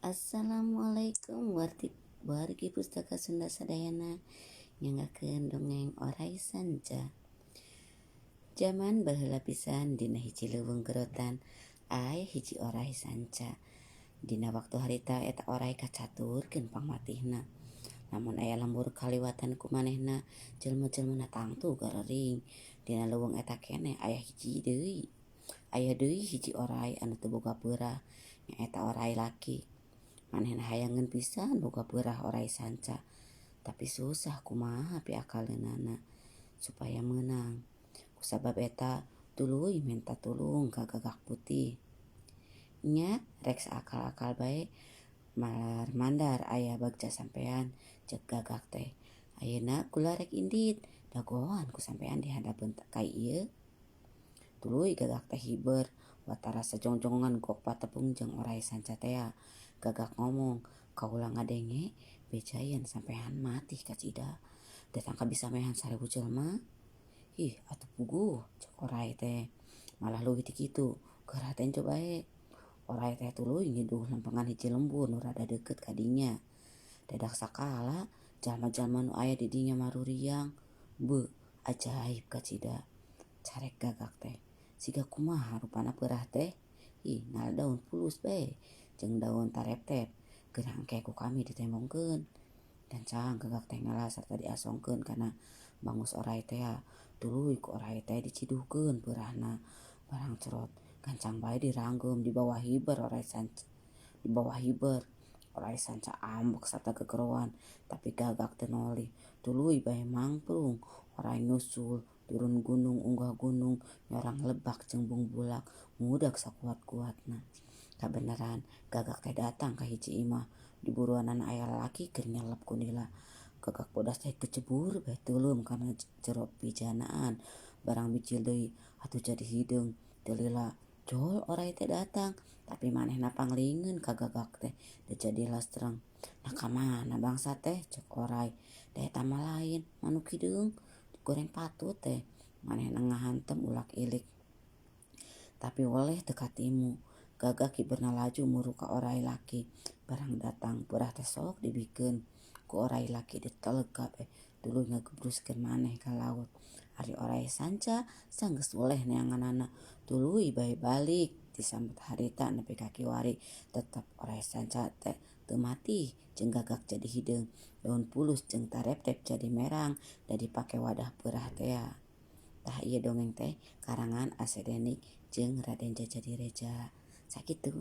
Assalamualaikum wargi pustaka Sunda Sadayana nyangakeun dongeng oray sanca. Zaman baheula pisan dina hiji leuweung gerotan aya hiji oray sanca. Dina waktu harita eta oray kacaturkeun pangmatihna. Namun aya lembur kaliwatan ku manehna jelema-jelemana tangtu garering. Dina leuweung eta keneh aya hiji deui. Aya deui hiji oray anu teu boga peurah nyaeta oray laki. Manehna hayangeun pisan boga peurah oray sanca, tapi susah kumaha piakaleunana supaya meunang. Kusabab eta tuluy minta tulung ka Gagak Putih. Nya rek saakal-akal bae malar mandar aya bagja sampean ceuk Gagak teh. Ayeuna kula rek indit dagoan ku sampean di handapeun kai ieu. Tuluy Gagak teh hiber watara sajongjongan gok patepung jeung oray sanca teh. Gagak ngomong, kaula ngadenge bejayan sampean mati kacida. Datang kabisa mehan 1000 jelema. Ih atuh puguh cek oray teh. Malah leuwih ti kitu, geurah teh coba bae. Oray teh tuluy ngiduh lempengan hiji lembur nu rada deukeut ka dinya. Dadak sakala jalma-jalma nu aya di dinya maruriang. Beuh, ajaib kacida. Carek Gagak teh. Siga kumaha rupana peurah teh? Ih, nal daun pulus bae jeung daun tareptep geurah engke ku kami ditembongkeun. Gancang Gagak teh ngalah sarta diasongkeun kana bangus oray teh. Tuluy ku oray teh diciduhkeun peurahna. Barang cerot gancang bae diranggem di bawah hiber oray sanca. Di bawah hiber oray sanca ambek sarta gegeroan, tapi Gagak teu nolih. Tuluy bae mangprung oray nyusul turun gunung unggah gunung nyorang lebak jeung bungbulak ngudag sakuat-kuatna. Kabeneran Gagak teh datang ka hiji imah di buruanana aya lalaki keur nyelep ku nila. Gagak bodas teh kecebur bae teuleum kana jero pijanaan. Barang bicil deui atuh jadi hideung teu lila jol oray teh datang, tapi manehna panglingeun ka Gagak teh teu jadi lastreng. Nah kamana bangsa teh cek oray. Da eta mah lain manuk hideung digoreng patut teh. Manehna ngahantem ulak-ilik tapi weleh teu katimu. Gagak hiberna laju muru ka oray laki. Barang datang peurah teh sok dibikeun ku oray laki ditelegap tuluy ngagebruskeun maneh ka laut. Ari oray sanca sanggeus weleh neanganana tuluy bae balik disambut harita nepi ka kiwari tetep oray sanca teh teu mati jeung Gagak jadi hideung. Daun pulus jeung tareptep jadi merang da dipake wadah peurah teh. Tah ieu dongeng teh karangan Ase Denik jeung Raden Djajah Direca. Sakitu.